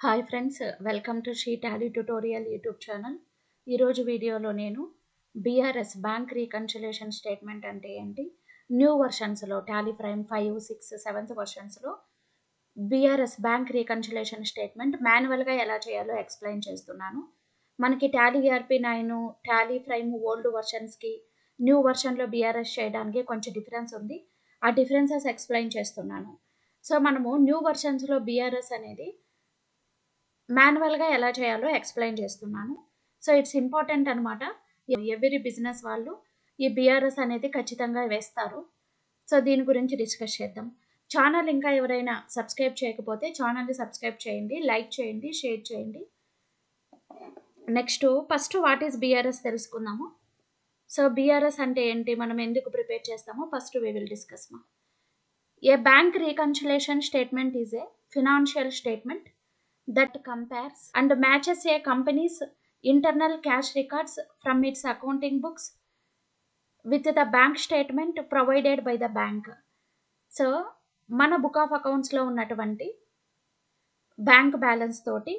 Hi friends, welcome to she Tally tutorial YouTube channel. ఈరోజు వీడియోలో నేను బీఆర్ఎస్ బ్యాంక్ రీకన్సిలేషన్ స్టేట్మెంట్ అంటే ఏంటి, న్యూ వర్షన్స్లో టాలీ ప్రైమ్ 5, 6, 7th వర్షన్స్లో బీఆర్ఎస్ బ్యాంక్ రీకన్సిలేషన్ స్టేట్మెంట్ మాన్యువల్గా ఎలా చేయాలో ఎక్స్ప్లెయిన్ చేస్తున్నాను. మనకి Tally ERP 9, Tally Prime old వర్షన్స్కి న్యూ వర్షన్లో బీఆర్ఎస్ చేయడానికి కొంచెం డిఫరెన్స్ ఉంది. ఆ డిఫరెన్సెస్ ఎక్స్ప్లెయిన్ చేస్తున్నాను. సో మనము న్యూ వర్షన్స్లో బీఆర్ఎస్ అనేది మాన్యువల్గా ఎలా చేయాలో ఎక్స్ప్లెయిన్ చేస్తున్నాను. సో ఇట్స్ ఇంపార్టెంట్ అనమాట. ఎవరీ బిజినెస్ వాళ్ళు ఈ బీఆర్ఎస్ అనేది ఖచ్చితంగా వేస్తారు. సో దీని గురించి డిస్కస్ చేద్దాం. ఛానల్ ఇంకా ఎవరైనా సబ్స్క్రైబ్ చేయకపోతే ఛానల్ని సబ్స్క్రైబ్ చేయండి, లైక్ చేయండి, షేర్ చేయండి. Next first what is BRS తెలుసుకుందాము. సో బీఆర్ఎస్ అంటే ఏంటి, మనం ఎందుకు ప్రిపేర్ చేస్తామో first we will discuss. A bank reconciliation statement is a financial statement that compares and matches a company's internal cash records from its accounting books with the bank statement provided by the bank. So మన book of అకౌంట్స్లో ఉన్నటువంటి bank balance తోటి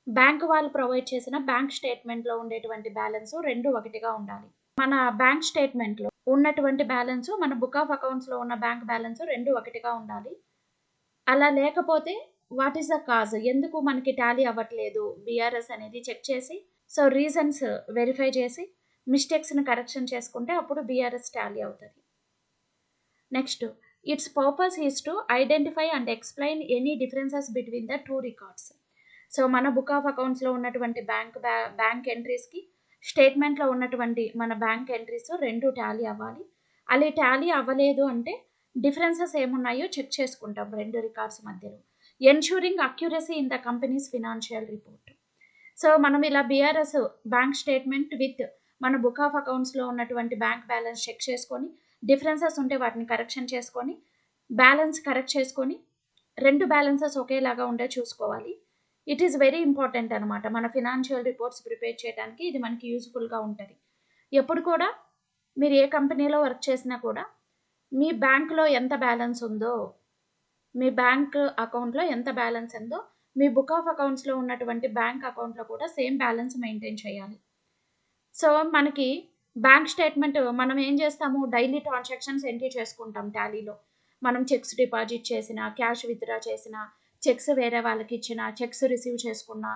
bank వాళ్ళు provide చేసిన bank స్టేట్మెంట్లో ఉండేటువంటి balance రెండు ఒకటిగా ఉండాలి. మన బ్యాంక్ స్టేట్మెంట్లో ఉన్నటువంటి బ్యాలెన్స్ మన బుక్ ఆఫ్ అకౌంట్స్లో ఉన్న బ్యాంక్ బ్యాలెన్స్ రెండు ఒకటిగా ఉండాలి. అలా లేకపోతే వాట్ ఈస్ ద కాజ్, ఎందుకు మనకి టాలీ అవ్వట్లేదు బీఆర్ఎస్ అనేది చెక్ చేసి, సో రీజన్స్ వెరిఫై చేసి మిస్టేక్స్ని కరెక్షన్ చేసుకుంటే అప్పుడు బీఆర్ఎస్ టాలీ అవుతుంది. Next, it's purpose is to identify and explain any differences between the two records. So మన బుక్ ఆఫ్ అకౌంట్స్లో ఉన్నటువంటి బ్యాంక్ ఎంట్రీస్కి స్టేట్మెంట్లో ఉన్నటువంటి మన బ్యాంక్ ఎంట్రీస్ రెండు టాలీ అవ్వాలి. అలా టాలీ అవ్వలేదు అంటే డిఫరెన్సెస్ ఏమున్నాయో చెక్ చేసుకుంటాం రెండు రికార్డ్స్ మధ్యలో. Ensuring accuracy in the companies financial report. So మనం ఇలా బీఆర్ఎస్ బ్యాంక్ స్టేట్మెంట్ విత్ మన బుక్ ఆఫ్ అకౌంట్స్లో ఉన్నటువంటి బ్యాంక్ బ్యాలెన్స్ చెక్ చేసుకొని డిఫరెన్సెస్ ఉంటే వాటిని కరెక్షన్ చేసుకొని బ్యాలెన్స్ కరెక్ట్ చేసుకొని రెండు బ్యాలెన్సెస్ ఒకేలాగా ఉండే చూసుకోవాలి. ఇట్ ఈస్ వెరీ ఇంపార్టెంట్ అనమాట. మన ఫినాన్షియల్ రిపోర్ట్స్ ప్రిపేర్ చేయడానికి ఇది మనకి యూజ్ఫుల్గా ఉంటుంది. ఎప్పుడు కూడా మీరు ఏ కంపెనీలో వర్క్ చేసినా కూడా మీ బ్యాంక్లో ఎంత బ్యాలెన్స్ ఉందో, మీ బ్యాంక్ అకౌంట్లో ఎంత బ్యాలెన్స్ ఉందో మీ బుక్ ఆఫ్ అకౌంట్స్లో ఉన్నటువంటి బ్యాంక్ అకౌంట్లో కూడా సేమ్ బ్యాలెన్స్ మెయింటైన్ చేయాలి. సో మనకి బ్యాంక్ స్టేట్మెంట్ మనం ఏం చేస్తాము, డైలీ ట్రాన్సాక్షన్స్ ఎంట్రీ చేసుకుంటాం టాలీలో. మనం చెక్స్ డిపాజిట్ చేసిన, క్యాష్ విత్డ్రా చేసిన, చెక్స్ వేరే వాళ్ళకి ఇచ్చిన, చెక్స్ రిసీవ్ చేసుకున్న,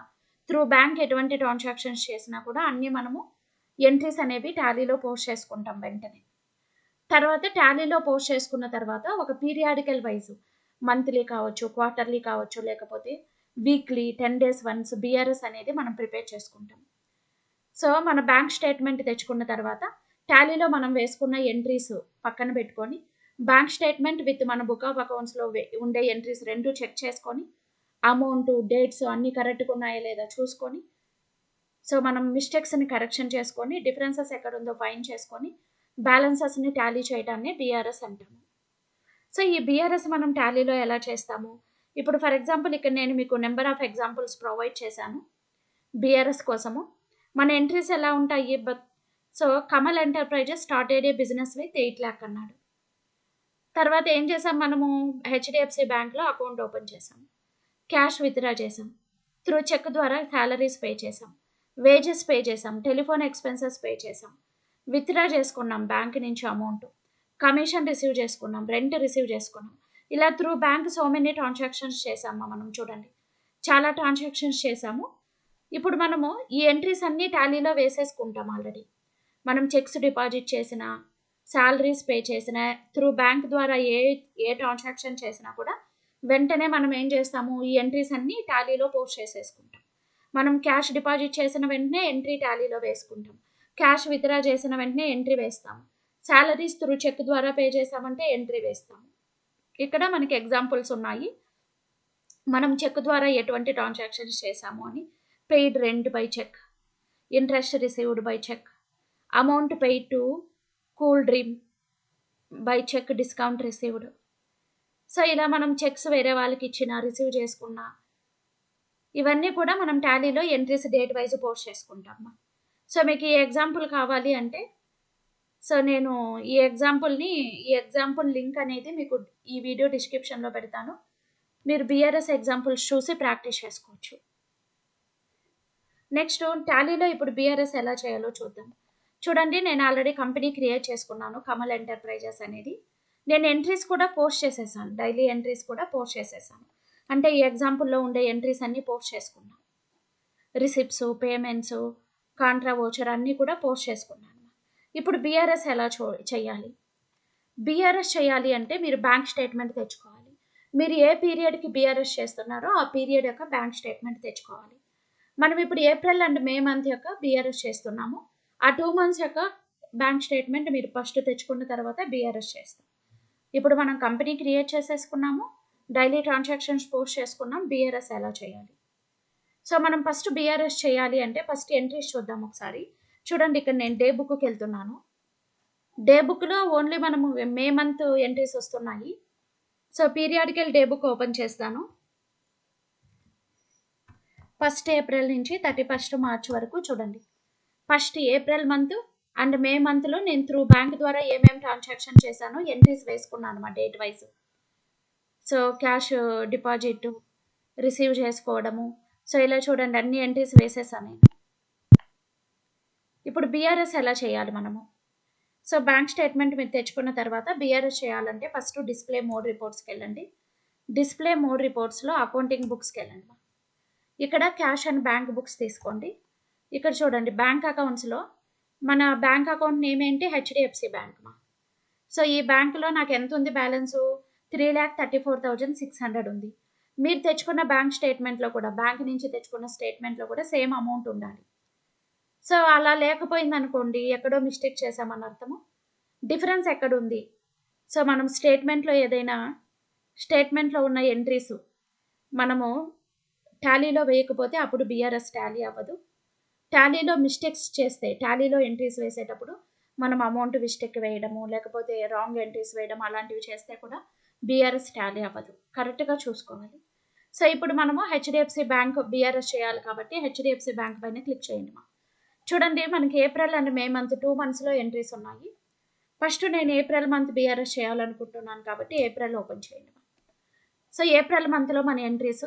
త్రూ బ్యాంక్ ఎటువంటి ట్రాన్సాక్షన్స్ చేసినా కూడా అన్నీ మనము ఎంట్రీస్ అనేవి టాలీలో పోస్ట్ చేసుకుంటాం వెంటనే. తర్వాత టాలీలో పోస్ట్ చేసుకున్న తర్వాత ఒక పీరియాడికల్ వైజ్ మంత్లీ కావచ్చు, క్వార్టర్లీ కావచ్చు, లేకపోతే వీక్లీ 10 days వన్స్ బీఆర్ఎస్ అనేది మనం ప్రిపేర్ చేసుకుంటాం. సో మన బ్యాంక్ స్టేట్మెంట్ తెచ్చుకున్న తర్వాత టాలీలో మనం వేసుకున్న ఎంట్రీస్ పక్కన పెట్టుకొని బ్యాంక్ స్టేట్మెంట్ విత్ మన బుక్ ఆఫ్ అకౌంట్స్లో ఉండే ఎంట్రీస్ రెండు చెక్ చేసుకొని అమౌంట్, డేట్స్ అన్నీ కరెక్ట్గా ఉన్నాయా లేదా చూసుకొని, సో మనం మిస్టేక్స్ని కరెక్షన్ చేసుకొని డిఫరెన్సెస్ ఎక్కడ ఉందో ఫైండ్ చేసుకొని బ్యాలెన్సెస్ని టాలీ చేయడాన్ని బీఆర్ఎస్ అంటాము. సో ఈ బీఆర్ఎస్ మనం టాలీలో ఎలా చేస్తాము, ఇప్పుడు ఫర్ ఎగ్జాంపుల్ ఇక్కడ నేను మీకు నెంబర్ ఆఫ్ ఎగ్జాంపుల్స్ ప్రొవైడ్ చేశాను బీఆర్ఎస్ కోసము. మన ఎంట్రీస్ ఎలా ఉంటాయి, so Kamal enterprises started a business with 8 lakh అన్నాడు. తర్వాత ఏం చేసాం, మనము హెచ్డిఎఫ్సి బ్యాంక్లో అకౌంట్ ఓపెన్ చేసాం, క్యాష్ విత్డ్రా చేసాం, త్రూ చెక్ ద్వారా శాలరీస్ పే చేసాం, వేజెస్ పే చేసాం, టెలిఫోన్ ఎక్స్పెన్సెస్ పే చేసాం, విత్డ్రా చేసుకున్నాం బ్యాంక్ నుంచి అమౌంట్, కమిషన్ రిసీవ్ చేసుకున్నాం, రెంట్ రిసీవ్ చేసుకున్నాం. ఇలా through bank so many transactions చేసాము. మనం చూడండి చాలా ట్రాన్సాక్షన్స్ చేసాము. ఇప్పుడు మనము ఈ ఎంట్రీస్ అన్నీ టాలీలో వేసేసుకుంటాం ఆల్రెడీ. మనం చెక్స్ డిపాజిట్ చేసిన, శాలరీస్ పే చేసిన, త్రూ బ్యాంక్ ద్వారా ఏ ట్రాన్సాక్షన్ చేసినా కూడా వెంటనే మనం ఏం చేస్తాము, ఈ ఎంట్రీస్ అన్నీ టాలీలో పోస్ట్ చేసేసుకుంటాం. మనం క్యాష్ డిపాజిట్ చేసిన వెంటనే ఎంట్రీ టాలీలో వేసుకుంటాం, క్యాష్ విత్డ్రా చేసిన వెంటనే ఎంట్రీ వేస్తాము, శాలరీస్ త్రూ చెక్ ద్వారా పే చేసామంటే ఎంట్రీ వేస్తాము. ఇక్కడ మనకి ఎగ్జాంపుల్స్ ఉన్నాయి, మనం చెక్ ద్వారా ఎటువంటి ట్రాన్సాక్షన్స్ చేసాము అని. Paid rent by cheque, interest received by cheque, amount paid to cool dream by cheque, discount received. So ఇలా మనం చెక్స్ వేరే వాళ్ళకి ఇచ్చిన, రిసీవ్ చేసుకున్న, ఇవన్నీ కూడా మనం టాలీలో ఎంట్రీస్ డేట్ వైజ్ పోస్ట్ చేసుకుంటాము. సో మీకు ఈ ఎగ్జాంపుల్ కావాలి అంటే, సో నేను ఈ ఎగ్జాంపుల్ లింక్ అనేది మీకు ఈ వీడియో డిస్క్రిప్షన్లో పెడతాను. మీరు బీఆర్ఎస్ ఎగ్జాంపుల్స్ చూసి ప్రాక్టీస్ చేసుకోవచ్చు. నెక్స్ట్ టాలీలో ఇప్పుడు బీఆర్ఎస్ ఎలా చేయాలో చూద్దాం. చూడండి, నేను ఆల్రెడీ కంపెనీ క్రియేట్ చేసుకున్నాను, కమల్ ఎంటర్ప్రైజెస్ అనేది. నేను ఎంట్రీస్ కూడా పోస్ట్ చేసేసాను, డైలీ ఎంట్రీస్ కూడా పోస్ట్ చేసేసాను. అంటే ఈ ఎగ్జాంపుల్లో ఉండే ఎంట్రీస్ అన్నీ పోస్ట్ చేసుకున్నాను. రిసిప్ట్స్, పేమెంట్స్, కాంట్రా వోచర్ అన్నీ కూడా పోస్ట్ చేసుకున్నాను. ఇప్పుడు బీఆర్ఎస్ ఎలా చేయాలి? బీఆర్ఎస్ చేయాలి అంటే మీరు బ్యాంక్ స్టేట్మెంట్ తెచ్చుకోవాలి. మీరు ఏ పీరియడ్కి బీఆర్ఎస్ చేస్తున్నారో ఆ పీరియడ్ యొక్క బ్యాంక్ స్టేట్మెంట్ తెచ్చుకోవాలి. మనం ఇప్పుడు ఏప్రిల్ అండ్ మే మంత్ యొక్క బీఆర్ఎస్ చేస్తున్నాము. ఆ 2 months యొక్క బ్యాంక్ స్టేట్మెంట్ మీరు ఫస్ట్ తెచ్చుకున్న తర్వాత బీఆర్ఎస్ చేస్తాం. ఇప్పుడు మనం కంపెనీ క్రియేట్ చేసేసుకున్నాము, డైలీ ట్రాన్సాక్షన్స్ పోస్ట్ చేసుకున్నాం. బీఆర్ఎస్ ఎలా చేయాలి? సో మనం ఫస్ట్ బీఆర్ఎస్ చేయాలి అంటే ఫస్ట్ ఎంట్రీస్ చూద్దాం ఒకసారి. చూడండి, ఇక్కడ నేను డే బుక్కి వెళ్తున్నాను. డే బుక్లో ఓన్లీ మనము మే మంత్ ఎంట్రీస్ వస్తున్నాయి. So periodical day book open చేస్తాను. 1st April నుంచి 31st March వరకు చూడండి. 1st April మంత్ అండ్ మే మంత్లో నేను త్రూ బ్యాంక్ ద్వారా ఏమేమి ట్రాన్సాక్షన్ చేశానో ఎంట్రీస్ వేసుకున్నాను మా date wise. So cash deposit, receive చేసుకోవడము, సో ఇలా చూడండి అన్ని ఎంట్రీస్ వేసేసాను నేను. ఇప్పుడు బీఆర్ఎస్ ఎలా చేయాలి మనము? సో బ్యాంక్ స్టేట్మెంట్ మీరు తెచ్చుకున్న తర్వాత బీఆర్ఎస్ చేయాలంటే ఫస్ట్ డిస్ప్లే మోడ్ రిపోర్ట్స్కి వెళ్ళండి. డిస్ప్లే మోడ్ రిపోర్ట్స్లో అకౌంటింగ్ బుక్స్కి వెళ్ళండి. ఇక్కడ క్యాష్ అండ్ బ్యాంక్ బుక్స్ తీసుకోండి. ఇక్కడ చూడండి బ్యాంక్ అకౌంట్స్లో మన బ్యాంక్ అకౌంట్ నేమ్ ఏంటి? HDFC bank. సో ఈ బ్యాంకులో నాకు ఎంత ఉంది బ్యాలెన్సు? 3,34,600 ఉంది. మీరు తెచ్చుకున్న బ్యాంక్ స్టేట్మెంట్లో కూడా, బ్యాంక్ నుంచి తెచ్చుకున్న స్టేట్మెంట్లో కూడా సేమ్ అమౌంట్ ఉండాలి. సో అలా లేకపోయింది అనుకోండి, ఎక్కడో మిస్టేక్ చేసామని అర్థము. డిఫరెన్స్ ఎక్కడుంది? సో మనం స్టేట్మెంట్లో ఏదైనా స్టేట్మెంట్లో ఉన్న ఎంట్రీస్ మనము టాలీలో వేయకపోతే అప్పుడు బీఆర్ఎస్ టాలీ అవ్వదు. టాలీలో మిస్టేక్స్ చేస్తే, టాలీలో ఎంట్రీస్ వేసేటప్పుడు మనం అమౌంట్ మిస్టేక్ వేయడము, లేకపోతే రాంగ్ ఎంట్రీస్ వేయడం అలాంటివి చేస్తే కూడా బీఆర్ఎస్ టాలీ అవ్వదు. కరెక్ట్గా చూసుకోవాలి. సో ఇప్పుడు మనము హెచ్డిఎఫ్సి బ్యాంక్ బీఆర్ఎస్ చేయాలి కాబట్టి హెచ్డిఎఫ్సి బ్యాంక్ పైన క్లిక్ చేయండి. చూడండి, మనకి ఏప్రిల్ అండ్ మే మంత్ 2 monthsలో ఎంట్రీస్ ఉన్నాయి. ఫస్ట్ నేను ఏప్రిల్ మంత్ బీఆర్ఎస్ చేయాలనుకుంటున్నాను కాబట్టి ఏప్రిల్ ఓపెన్ చేయండి. సో ఏప్రిల్ మంత్లో మన ఎంట్రీస్.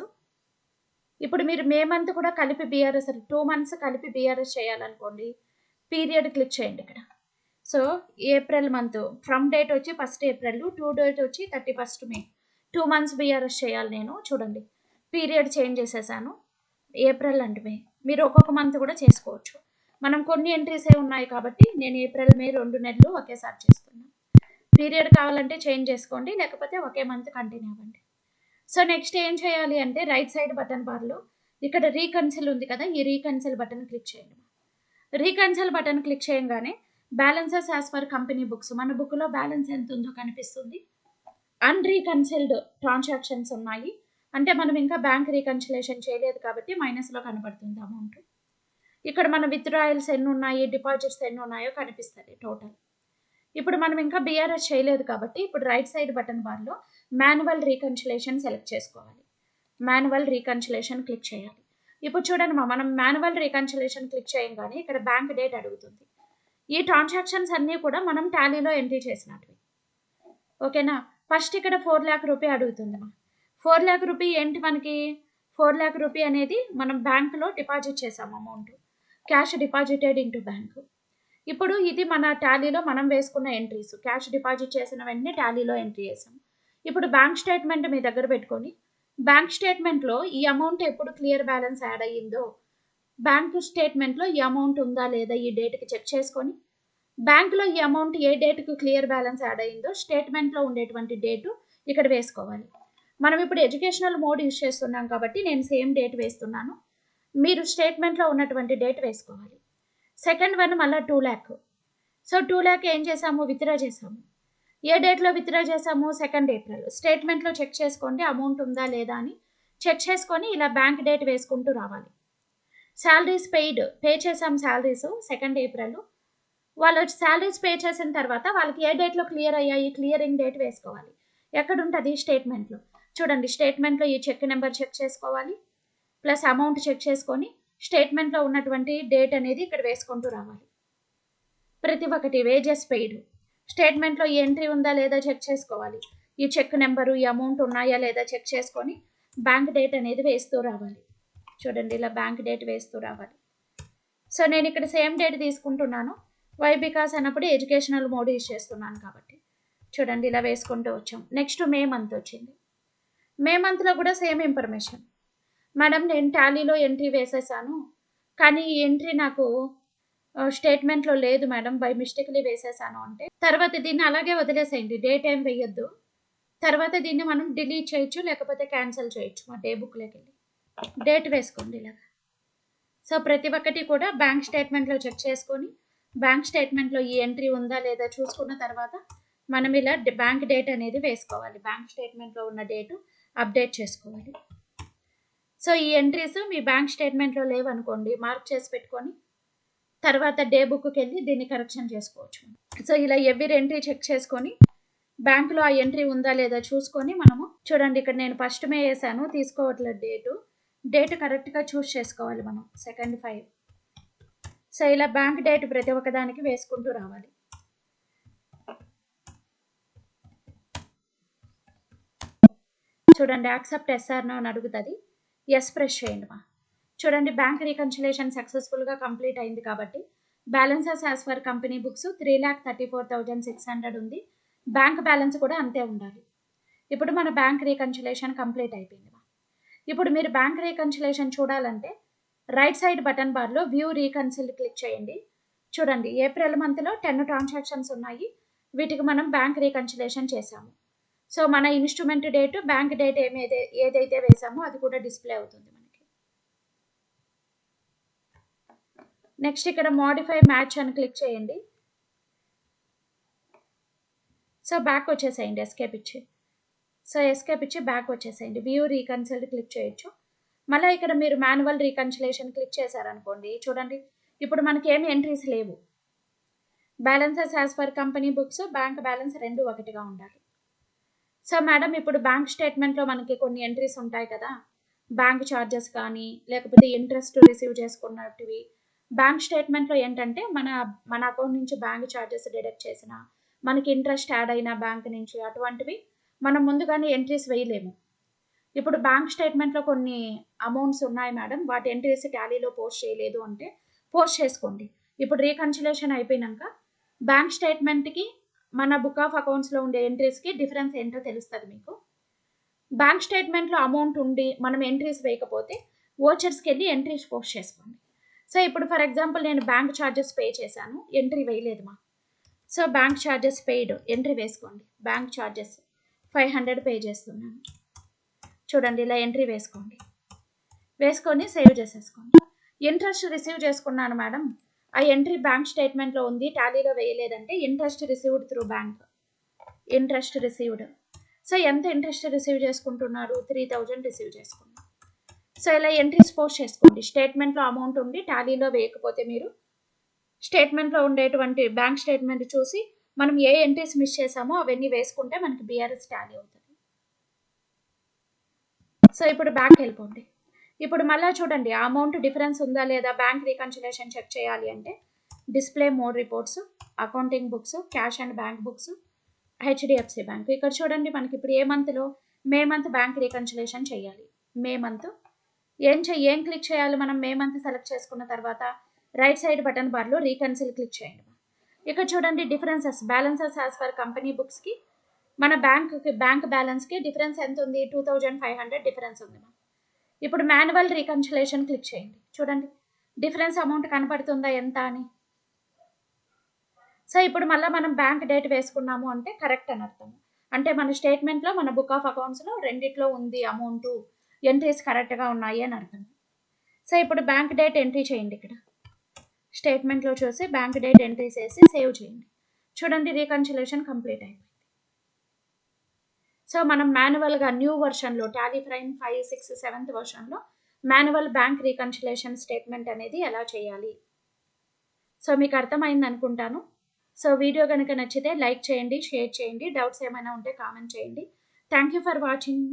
ఇప్పుడు మీరు మే మంత్ కూడా కలిపి బీఆర్ఎస్ 2 months కలిపి బీఆర్ఎస్ చేయాలనుకోండి, పీరియడ్ క్లిక్ చేయండి ఇక్కడ. So April month from date వచ్చి 1st April, టు డేట్ వచ్చి 31st May. 2 months బీఆర్ఎస్ చేయాలి నేను. చూడండి, పీరియడ్ చేంజ్ చేసేసాను, ఏప్రిల్ అండ్ మే. మీరు ఒక్కొక్క మంత్ కూడా చేసుకోవచ్చు. మనం కొన్ని ఎంట్రీసే ఉన్నాయి కాబట్టి నేను ఏప్రిల్ మే 2 నెలలు ఒకేసారి చేస్తున్నాను. పీరియడ్ కావాలంటే చేంజ్ చేసుకోండి, లేకపోతే ఒకే మంత్ కంటిన్యూ అవ్వండి. సో నెక్స్ట్ ఏం చేయాలి అంటే రైట్ సైడ్ బటన్ బార్లో ఇక్కడ రీకన్సిల్ ఉంది కదా, ఈ రీకన్సిల్ బటన్ క్లిక్ చేయండి. రీకన్సిల్ బటన్ క్లిక్ చేయగానే balances as per company books, మన బుక్లో బ్యాలెన్స్ ఎంత ఉందో కనిపిస్తుంది. అన్రీకన్సిల్డ్ ట్రాన్సాక్షన్స్ ఉన్నాయి అంటే మనం ఇంకా బ్యాంక్ రీకన్సిలేషన్ చేయలేదు కాబట్టి మైనస్లో కనబడుతుంది అమౌంట్. ఇక్కడ మన విత్డ్రాయల్స్ ఎన్ని ఉన్నాయి, డిపాజిట్స్ ఎన్ని ఉన్నాయో కనిపిస్తుంది టోటల్. ఇప్పుడు మనం ఇంకా బీఆర్ఎస్ చేయలేదు కాబట్టి ఇప్పుడు రైట్ సైడ్ బటన్ బార్లో మాన్యువల్ రీకన్సిలేషన్ సెలెక్ట్ చేసుకోవాలి. మాన్యువల్ రీకన్సిలేషన్ క్లిక్ చేయాలి. ఇప్పుడు చూడండి మనం మాన్యువల్ రీకన్సిలేషన్ క్లిక్ చేయగానే ఇక్కడ బ్యాంక్ డేట్ అడుగుతుంది. ఈ ట్రాన్సాక్షన్స్ అన్నీ కూడా మనం టాలీలో ఎంట్రీ చేసినట్టు. ఓకేనా? ఫస్ట్ ఇక్కడ 4 lakh రూపీ అడుగుతుంది. 4 lakh రూపీ ఏంటి మనకి? 4 lakh రూపీ అనేది మనం బ్యాంకులో డిపాజిట్ చేసాం amount, cash deposited into bank. ఇప్పుడు ఇది మన టాలీలో మనం వేసుకున్న ఎంట్రీస్. క్యాష్ డిపాజిట్ చేసిన వెంటనే టాలీలో ఎంట్రీ చేసాం. ఇప్పుడు బ్యాంక్ స్టేట్మెంట్ మీ దగ్గర పెట్టుకొని బ్యాంక్ స్టేట్మెంట్లో ఈ అమౌంట్ ఎప్పుడు క్లియర్ బ్యాలెన్స్ యాడ్ అయ్యిందో, బ్యాంక్ స్టేట్మెంట్లో ఈ అమౌంట్ ఉందా లేదా ఈ డేట్కి చెక్ చేసుకొని, బ్యాంకులో ఈ అమౌంట్ ఏ డేట్కు క్లియర్ బ్యాలెన్స్ యాడ్ అయ్యిందో స్టేట్మెంట్లో ఉండేటువంటి డేటు ఇక్కడ వేసుకోవాలి. మనం ఇప్పుడు ఎడ్యుకేషనల్ మోడ్ యూజ్ చేస్తున్నాం కాబట్టి నేను సేమ్ డేట్ వేస్తున్నాను. మీరు స్టేట్మెంట్లో ఉన్నటువంటి డేట్ వేసుకోవాలి. సెకండ్ వన్ మళ్ళీ 2 lakh. సో 2 lakh ఏం చేసాము? విత్డ్రా చేసాము. ఏ డేట్లో విత్డ్రా చేసాము? 2nd April. స్టేట్మెంట్లో చెక్ చేసుకోండి అమౌంట్ ఉందా లేదా అని. చెక్ చేసుకొని ఇలా బ్యాంక్ డేట్ వేసుకుంటూ రావాలి. శాలరీస్ పెయిడ్, పే చేసాం శాలరీస్ 2nd April. వాళ్ళు శాలరీస్ పే చేసిన తర్వాత వాళ్ళకి ఏ డేట్లో క్లియర్ అయ్యాయి, క్లియరింగ్ డేట్ వేసుకోవాలి. ఎక్కడ ఉంటుంది? స్టేట్మెంట్లో. చూడండి, స్టేట్మెంట్లో ఈ చెక్ నెంబర్ చెక్ చేసుకోవాలి, ప్లస్ అమౌంట్ చెక్ చేసుకొని స్టేట్మెంట్లో ఉన్నటువంటి డేట్ అనేది ఇక్కడ వేసుకుంటూ రావాలి. ప్రతి ఒక్కటి వేజెస్ పెయిడ్, స్టేట్మెంట్లో ఈ ఎంట్రీ ఉందా లేదా చెక్ చేసుకోవాలి. ఈ చెక్ నెంబరు, ఈ అమౌంట్ ఉన్నాయా లేదా చెక్ చేసుకొని బ్యాంక్ డేట్ అనేది వేస్తూ రావాలి. చూడండి ఇలా బ్యాంక్ డేట్ వేస్తూ రావాలి. సో నేను ఇక్కడ సేమ్ డేట్ తీసుకుంటున్నాను. వై బికాస్ అన్నప్పుడు ఎడ్యుకేషనల్ మోడ్ యూజ్ చేస్తున్నాను కాబట్టి. చూడండి ఇలా వేసుకుంటూ వచ్చాం. నెక్స్ట్ మే మంత్ వచ్చింది. మే మంత్లో కూడా సేమ్ ఇన్ఫర్మేషన్. మేడం నేను టాలీలో ఎంట్రీ వేసేసాను, కానీ ఈ ఎంట్రీ నాకు స్టేట్మెంట్లో లేదు మేడం, బై మిస్టేక్లీ వేసేసాను అంటే తర్వాత దీన్ని అలాగే వదిలేసేయండి, డేట్ ఏం వేయొద్దు. తర్వాత దీన్ని మనం డిలీట్ చేయొచ్చు, లేకపోతే క్యాన్సిల్ చేయొచ్చు. మా డే బుక్లోకి వెళ్ళి డేట్ వేసుకోండి ఇలాగా. సో ప్రతి ఒక్కటి కూడా బ్యాంక్ స్టేట్మెంట్లో చెక్ చేసుకొని బ్యాంక్ స్టేట్మెంట్లో ఈ ఎంట్రీ ఉందా లేదా చూసుకున్న తర్వాత మనం ఇలా బ్యాంక్ డేట్ అనేది వేసుకోవాలి. బ్యాంక్ స్టేట్మెంట్లో ఉన్న డేటు అప్డేట్ చేసుకోవాలి. సో ఈ ఎంట్రీస్ మీ బ్యాంక్ స్టేట్మెంట్లో లేవనుకోండి, మార్క్ చేసి పెట్టుకొని తర్వాత డే బుక్కి వెళ్ళి దీన్ని కరెక్షన్ చేసుకోవచ్చు. సో ఇలా ఎవ్రీ ఎంట్రీ చెక్ చేసుకొని బ్యాంకులో ఆ ఎంట్రీ ఉందా లేదా చూసుకొని మనము చూడండి ఇక్కడ నేను ఫస్ట్ మే వేసాను, తీసుకోవట్లేదు డేట్ కరెక్ట్గా చూస్ చేసుకోవాలి మనం. 2nd 5. సో ఇలా బ్యాంక్ డేట్ ప్రతి ఒక్కదానికి వేసుకుంటూ రావాలి. చూడండి యాక్సెప్ట్ ఎస్ఆర్ నో అని అడుగుతుంది, ఎస్ ప్రెస్ చేయండి మా. చూడండి బ్యాంక్ రీకన్సిలేషన్ సక్సెస్ఫుల్గా కంప్లీట్ అయింది కాబట్టి balances as for company books 3,34,600 ఉంది. బ్యాంక్ బ్యాలెన్స్ కూడా అంతే ఉండాలి. ఇప్పుడు మన బ్యాంక్ రీకన్సిలేషన్ కంప్లీట్ అయిపోయింది. ఇప్పుడు మీరు బ్యాంక్ రీకన్సిలేషన్ చూడాలంటే రైట్ సైడ్ బటన్ బార్లో వ్యూ రీకన్సిల్ క్లిక్ చేయండి. చూడండి ఏప్రిల్ మంత్లో 10 ట్రాన్సాక్షన్స్ ఉన్నాయి, వీటికి మనం బ్యాంక్ రీకన్సిలేషన్ చేసాము. సో మన ఇన్స్ట్రుమెంట్ డేటు బ్యాంక్ డేట్ ఏదైతే వేసామో అది కూడా డిస్ప్లే అవుతుంది మనకి. నెక్స్ట్ ఇక్కడ మోడిఫై మ్యాచ్ అని క్లిక్ చేయండి. సో బ్యాక్ వచ్చేసేయండి ఎస్కేప్ ఇచ్చి. సో ఎస్కేప్ ఇచ్చి బ్యాక్ వచ్చేసేయండి. వ్యూ రీకన్సిల్డ్ క్లిక్ చేయొచ్చు. మళ్ళీ ఇక్కడ మీరు మాన్యువల్ రీకన్సిలేషన్ క్లిక్ చేశారనుకోండి, చూడండి ఇప్పుడు మనకి ఏమి ఎంట్రీస్ లేవు. Balances as per company books, bank balance రెండు ఒకటిగా ఉండాలి. సో మేడం ఇప్పుడు బ్యాంక్ స్టేట్మెంట్లో మనకి కొన్ని ఎంట్రీస్ ఉంటాయి కదా, బ్యాంక్ ఛార్జెస్ కానీ లేకపోతే ఇంట్రెస్ట్ రిసీవ్ చేసుకున్నట్టువి. బ్యాంక్ స్టేట్మెంట్లో ఏంటంటే మన అకౌంట్ నుంచి బ్యాంక్ ఛార్జెస్ డిడక్ట్ చేసిన, మనకి ఇంట్రెస్ట్ యాడ్ అయిన బ్యాంక్ నుంచి అటువంటివి మనం ముందుగానే ఎంట్రీస్ వేయలేము. ఇప్పుడు బ్యాంక్ స్టేట్మెంట్లో కొన్ని అమౌంట్స్ ఉన్నాయి మేడం, వాటి ఎంట్రీస్ టాలీలో పోస్ట్ చేయలేదు అంటే పోస్ట్ చేసుకోండి. ఇప్పుడు రీకన్సిలేషన్ అయిపోయినాక బ్యాంక్ స్టేట్మెంట్కి మన బుక్ ఆఫ్ అకౌంట్స్లో ఉండే ఎంట్రీస్కి డిఫరెన్స్ ఏంటో తెలుస్తుంది మీకు. బ్యాంక్ స్టేట్మెంట్లో అమౌంట్ ఉండి మనం ఎంట్రీస్ వేయకపోతే ఓచర్స్కి వెళ్ళి ఎంట్రీస్ పోస్ట్ చేసుకోండి. సో ఇప్పుడు ఫర్ ఎగ్జాంపుల్ నేను బ్యాంక్ ఛార్జెస్ పే చేశాను, ఎంట్రీ వేయలేదు మా. So bank charges paid entry వేసుకోండి. బ్యాంక్ ఛార్జెస్ 500 పే చేస్తున్నాను. చూడండి ఇలా ఎంట్రీ వేసుకోండి. వేసుకొని సేవ్ చేసేసుకోండి. ఇంట్రెస్ట్ రిసీవ్ చేసుకున్నాను మేడం, ఆ ఎంట్రీ బ్యాంక్ స్టేట్మెంట్లో ఉంది, టాలీలో వేయలేదంటే interest received through bank, interest received. So ఎంత ఇంట్రెస్ట్ రిసీవ్ చేసుకుంటున్నారు, 3,000 రిసీవ్ చేసుకున్నారు. సో ఇలా ఎంట్రీస్ పోస్ట్ చేసుకోండి. స్టేట్మెంట్లో అమౌంట్ ఉండి టాలీలో వేయకపోతే మీరు స్టేట్మెంట్లో ఉండేటువంటి బ్యాంక్ స్టేట్మెంట్ చూసి మనం ఏ ఎంట్రీస్ మిస్ చేసామో అవన్నీ వేసుకుంటే మనకి బీఆర్ఎస్ టాలీ అవుతుంది. సో ఇప్పుడు బ్యాక్ వెళ్ళిపోండి. ఇప్పుడు మళ్ళీ చూడండి ఆ అమౌంట్ డిఫరెన్స్ ఉందా లేదా బ్యాంక్ రీకన్సిలేషన్ చెక్ చేయాలి అంటే display mode reports, accounting books, cash and bank books, HDFC bank. ఇక్కడ చూడండి మనకి ఇప్పుడు ఏ మంత్లో, మే మంత్ బ్యాంక్ రీకన్సిలేషన్ చేయాలి. మే మంత్ ఏం క్లిక్ చేయాలి మనం? మే మంత్ సెలెక్ట్ చేసుకున్న తర్వాత రైట్ సైడ్ బటన్ బార్లో రీకన్సిల్ క్లిక్ చేయండి. ఇక్కడ చూడండి differences, balances as for company బుక్స్కి మన బ్యాంక్ బ్యాలెన్స్కి డిఫరెన్స్ ఎంత ఉంది? 2,500 డిఫరెన్స్ ఉంది. ఇప్పుడు మాన్యువల్ రీకన్సిలేషన్ క్లిక్ చేయండి. చూడండి డిఫరెన్స్ అమౌంట్ కనపడుతుందా ఎంత అని. సో ఇప్పుడు మళ్ళీ మనం బ్యాంక్ డేట్ వేసుకున్నాము అంటే కరెక్ట్ అని అర్థం. అంటే మన స్టేట్మెంట్లో మన బుక్ ఆఫ్ అకౌంట్స్లో రెండిట్లో ఉంది అమౌంట్, ఎంట్రీస్ కరెక్ట్గా ఉన్నాయి అని అర్థం. సో ఇప్పుడు బ్యాంక్ డేట్ ఎంట్రీ చేయండి. ఇక్కడ స్టేట్మెంట్లో చూసి బ్యాంక్ డేట్ ఎంట్రీస్ వేసి సేవ్ చేయండి. చూడండి రీకన్సిలేషన్ కంప్లీట్ అయిపోయింది. సో మనం మాన్యువల్గా న్యూ వర్షన్లో టాలీ ప్రైమ్ 5, 6, 7th వర్షన్లో మాన్యువల్ బ్యాంక్ రీకన్సిలేషన్ స్టేట్మెంట్ అనేది ఎలా చేయాలి. సో మీకు అర్థమైంది అనుకుంటాను. సో వీడియో కనుక నచ్చితే లైక్ చేయండి, షేర్ చేయండి, డౌట్స్ ఏమైనా ఉంటే కామెంట్ చేయండి. Thank you for watching.